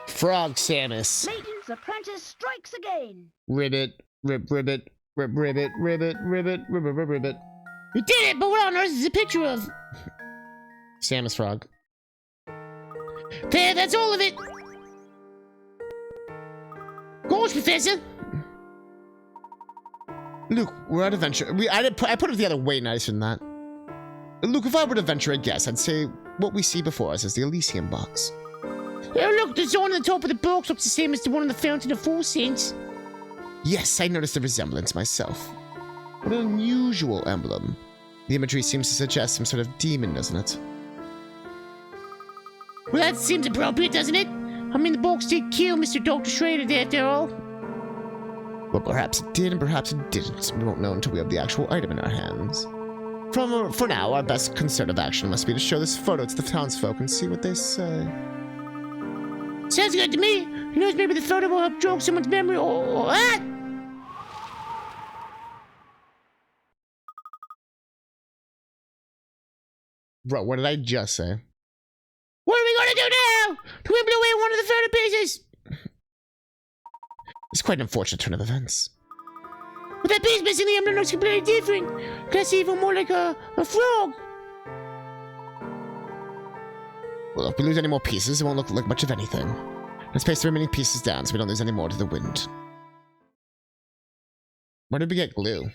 Frog Samus. Layton's apprentice strikes again. Ribbit, ribbit, ribbit, ribbit, ribbit, ribbit, ribbit. You did it, but what on earth is a picture of? Samus Frog. There, that's all of it. Gosh, Professor. Luke, we're at adventure. I put it together way nicer than that. Luke, if I were to venture a guess, I'd say what we see before us is the Elysium box. Oh, look, the zone on the top of the box looks the same as the one on the Fountain of Four Saints. Yes, I noticed the resemblance myself. What an unusual emblem. The imagery seems to suggest some sort of demon, doesn't it? Well, that seems appropriate, doesn't it? I mean, the box did kill Mr. Dr. Schrader after all. Well, perhaps it did and perhaps it didn't. We won't know until we have the actual item in our hands. For now, our best concerted action must be to show this photo to the townsfolk and see what they say. Sounds good to me. Who knows, maybe the photo will help jog someone's memory or ah! Bro, what did I just say? What are we gonna do now? Do we blow away one of the photo pieces? It's quite an unfortunate turn of events. But that piece missing, the emblem looks completely different. That's even more like a frog. Well, if we lose any more pieces, it won't look like much of anything. Let's paste the remaining pieces down so we don't lose any more to the wind. Where did we get glue?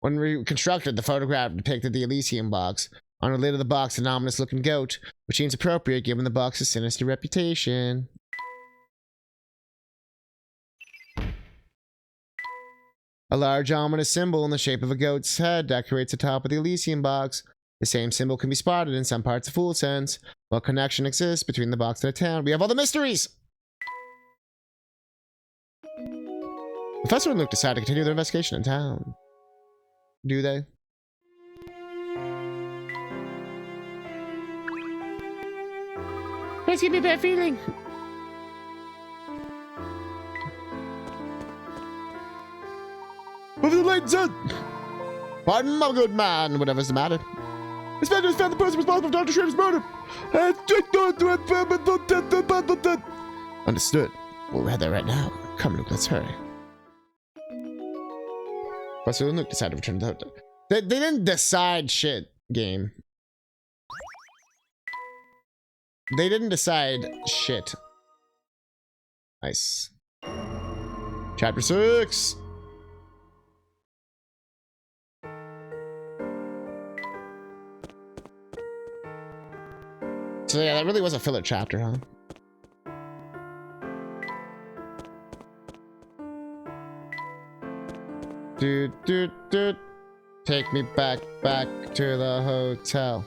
When we constructed the photograph depicted the Elysium box. On the lid of the box, an ominous-looking goat, which seems appropriate given the box's sinister reputation. A large ominous symbol in the shape of a goat's head decorates the top of the Elysium box. The same symbol can be spotted in some parts of Fool Sense. What connection exists between the box and the town? We have all the mysteries! Professor and Luke decide to continue their investigation in town. Do they? Let's give me a bad feeling. Over the Layton said! Pardon, my good man, whatever's the matter. Inspector has found the person responsible for Dr. Schrader's murder. Understood. We'll head there right now. Come, Luke, let's hurry. Professor and Luke decided to return to the hotel. They didn't decide shit, game. They didn't decide shit. Nice. Chapter 6. So yeah, that really was a filler chapter, huh? Take me back to the hotel.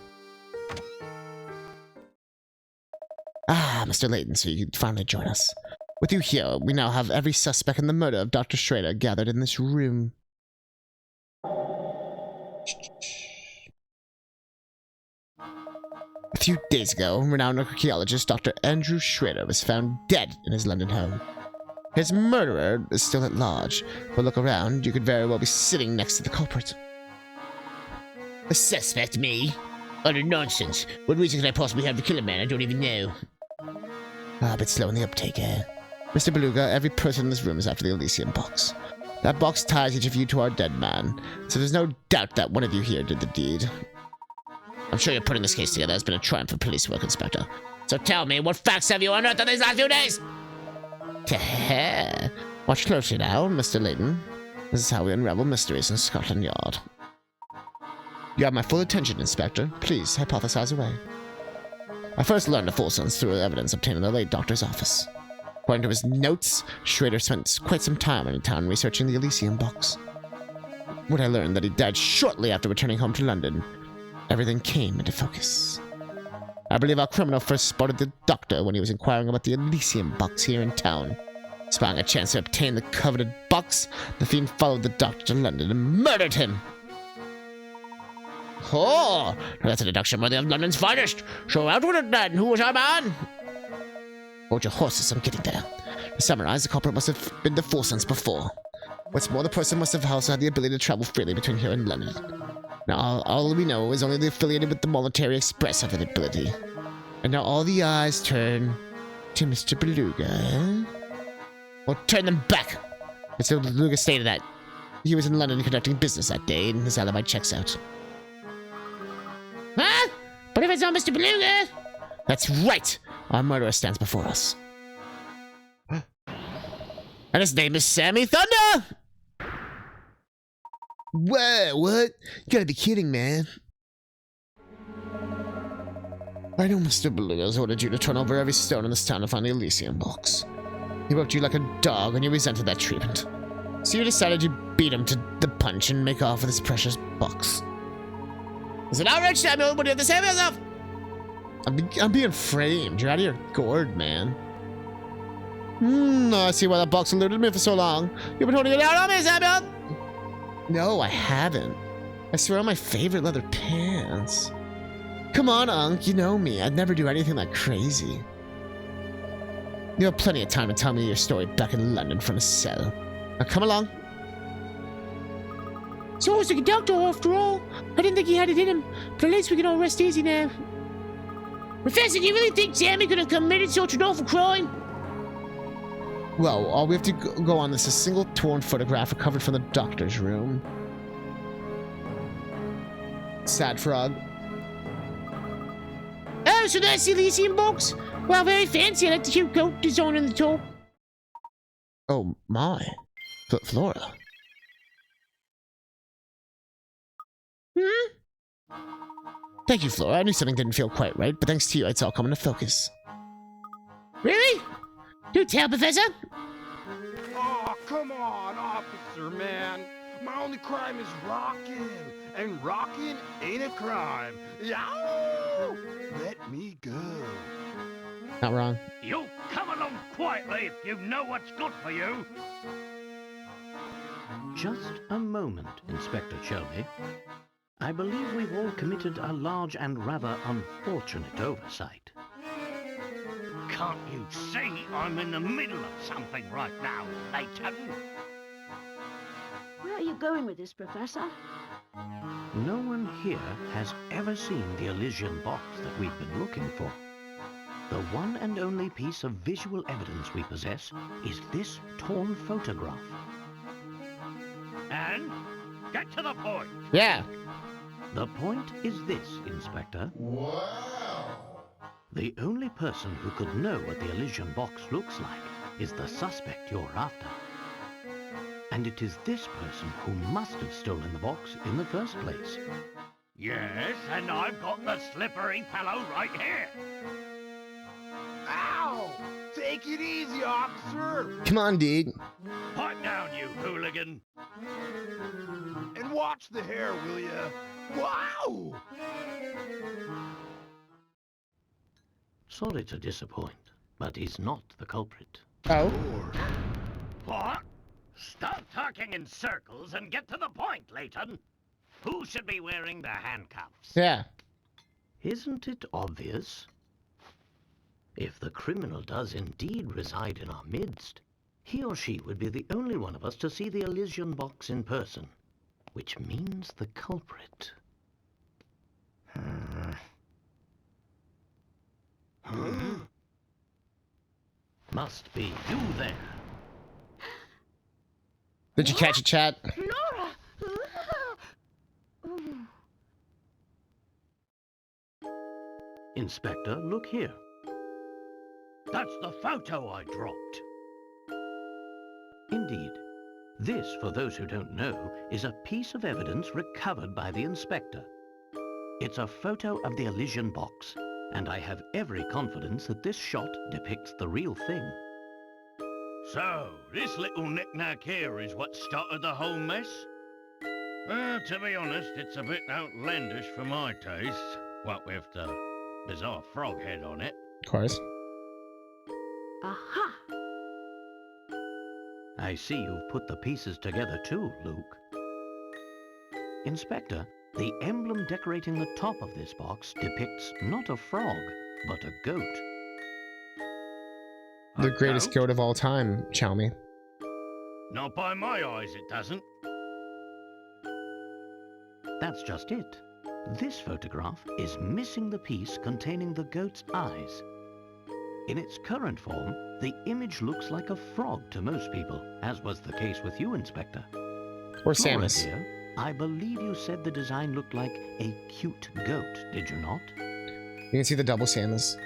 Ah, Mr. Layton, so you could finally join us. With you here, we now have every suspect in the murder of Dr. Schrader gathered in this room. A few days ago, renowned archaeologist Dr. Andrew Schrader was found dead in his London home. His murderer is still at large, but look around, you could very well be sitting next to the culprit. A suspect, me? Utter nonsense. What reason could I possibly have to kill a man I don't even know? A bit slow in the uptake, eh? Mr. Beluga, every person in this room is after the Elysium box. That box ties each of you to our dead man, so there's no doubt that one of you here did the deed. I'm sure you're putting this case together has been a triumph for police work, Inspector. So tell me, what facts have you unearthed in these last few days? Watch closely now, Mr. Layton. This is how we unravel mysteries in Scotland Yard. You have my full attention, Inspector. Please, hypothesize away. I first learned of Folson's through evidence obtained in the late doctor's office. According to his notes, Schrader spent quite some time in town researching the Elysium box. When I learned that he died shortly after returning home to London, everything came into focus. I believe our criminal first spotted the doctor when he was inquiring about the Elysium box here in town. Spying a chance to obtain the coveted box, the fiend followed the doctor to London and murdered him. Oh, that's a deduction worthy of London's finest. So out with it then, who was our man? Hold your horses, I'm getting there. To summarize, the culprit must have been the Folsons before. What's more, the person must have also had the ability to travel freely between here and London. Now, all we know is only the affiliated with the Military Express have that ability. And now all the eyes turn to Mr. Beluga. Or turn them back! Mr. Beluga stated that he was in London conducting business that day, and his alibi checks out. Huh? But if it's not Mr. Beluga? That's right! Our murderer stands before us. And his name is Sammy Thunder! Whoa, what? You gotta be kidding, man. I know Mr. Beluga's ordered you to turn over every stone in this town to find the Elysium box. He worked you like a dog and you resented that treatment. So you decided you'd beat him to the punch and make off with his precious box. Is it outrage, Samuel? What do you have to say for yourself? I'm being framed. You're out of your gourd, man. I see why that box eluded me for so long. You've been holding it out on me, Samuel! No, I haven't. I swear on my favorite leather pants. Come on, Unc, you know me. I'd never do anything that crazy. You have plenty of time to tell me your story back in London from a cell. Now come along. So it was the conductor after all. I didn't think he had it in him, but at least we can all rest easy now. Professor, do you really think Sammy could have committed such an awful crime? Well, all we have to go on is a single torn photograph recovered from the doctor's room. Sad frog. Oh, so that's the Elysium box? Well, very fancy. I like the cute goat design on the top. Oh, my. Flora. Thank you, Flora. I knew something didn't feel quite right, but thanks to you, it's all coming to focus. Really? Do tell, Professor. Oh, come on, officer, man. My only crime is rocking, and rocking ain't a crime. Yow! Let me go. Not wrong. You come along quietly if you know what's good for you. Just a moment, Inspector Shelby. I believe we've all committed a large and rather unfortunate oversight. Can't you see I'm in the middle of something right now, Layton? Where are you going with this, Professor? No one here has ever seen the Elysium box that we've been looking for. The one and only piece of visual evidence we possess is this torn photograph. And get to the point. Yeah. The point is this, Inspector. Wow! The only person who could know what the Elysium box looks like is the suspect you're after. And it is this person who must have stolen the box in the first place. Yes, and I've got the slippery fellow right here. Ow! Take it easy, officer. Come on, dude. Pipe down, you hooligan. And watch the hair, will ya? Wow! Sorry to disappoint, but he's not the culprit. Oh. What? Stop talking in circles and get to the point, Layton. Who should be wearing the handcuffs? Yeah. Isn't it obvious? If the criminal does indeed reside in our midst, he or she would be the only one of us to see the Elysian box in person, which means the culprit. Must be you there. Did you catch it, chat? Laura! Inspector, look here. That's the photo I dropped. Indeed. This, for those who don't know, is a piece of evidence recovered by the inspector. It's a photo of the Elysian box, and I have every confidence that this shot depicts the real thing. So, this little knick-knack here is what started the whole mess? To be honest, it's a bit outlandish for my taste. What with the bizarre frog head on it. Of course. Aha! I see you've put the pieces together too, Luke. Inspector, the emblem decorating the top of this box depicts not a frog, but a goat. The greatest goat of all time, Chalmy. Not by my eyes, it doesn't. That's just it. This photograph is missing the piece containing the goat's eyes. In its current form, the image looks like a frog to most people, as was the case with you, Inspector. Or Samus. Laura, dear, I believe you said the design looked like a cute goat, did you not? You can see the double Samus.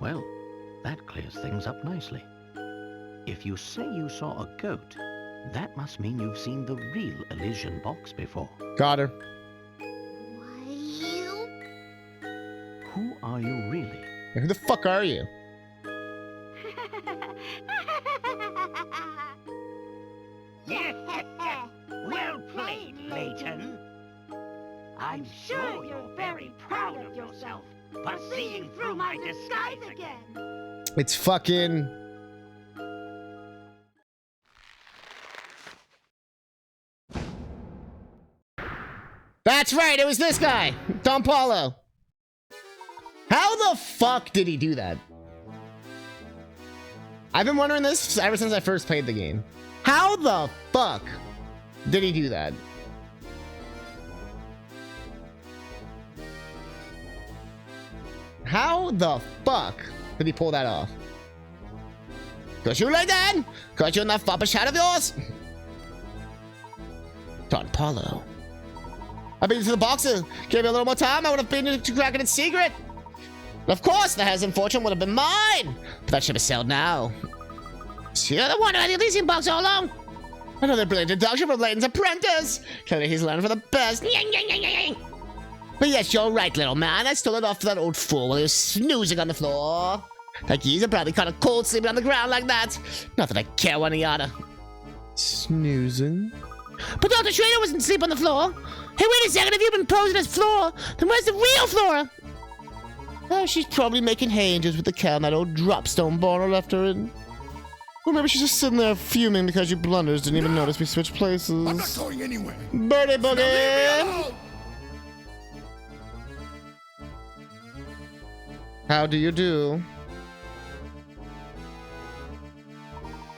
Well, that clears things up nicely. If you say you saw a goat, that must mean you've seen the real Elysian box before. Got her. Who are you really? Who the fuck are you? Well played, Layton. I'm sure you're very proud of yourself for seeing through my disguise again. It's fucking... That's right, it was this guy! Don Paulo. How the fuck did he do that? I've been wondering this ever since I first played the game. How the fuck did he do that? How the fuck did he pull that off? Got you, Layton! Got you in that foppish hat of yours! Don Paulo. I beat you to the boxer. Gave me a little more time, I would have been to crack it in secret. Of course, the Hasn't fortune would have been mine! But that ship is sailed now. So you're the one who had the Elysian box all along? Another brilliant deduction from Layton's apprentice! Clearly he's learned for the best. But yes, you're right, little man. I stole it off to that old fool while he was snoozing on the floor. That geezer probably caught a cold sleeping on the ground like that. Not that I care one iota. Snoozing? But Dr. Schrader wasn't asleep on the floor. Hey, wait a second. If you've been posing as Flora, then where's the real Flora? Oh, she's probably making hay angels with the cow in that old dropstone barn I left her in. Or maybe she's just sitting there fuming because you blunders didn't even notice we switched places. I'm not going anywhere. Birdie boogie! How do you do?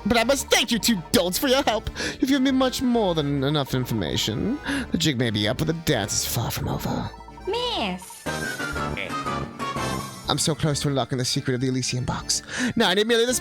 But I must thank you two dolts for your help. You've given me much more than enough information. The jig may be up, but the dance is far from over. Miss. I'm so close to unlocking the secret of the Elysian box. Now I need merely this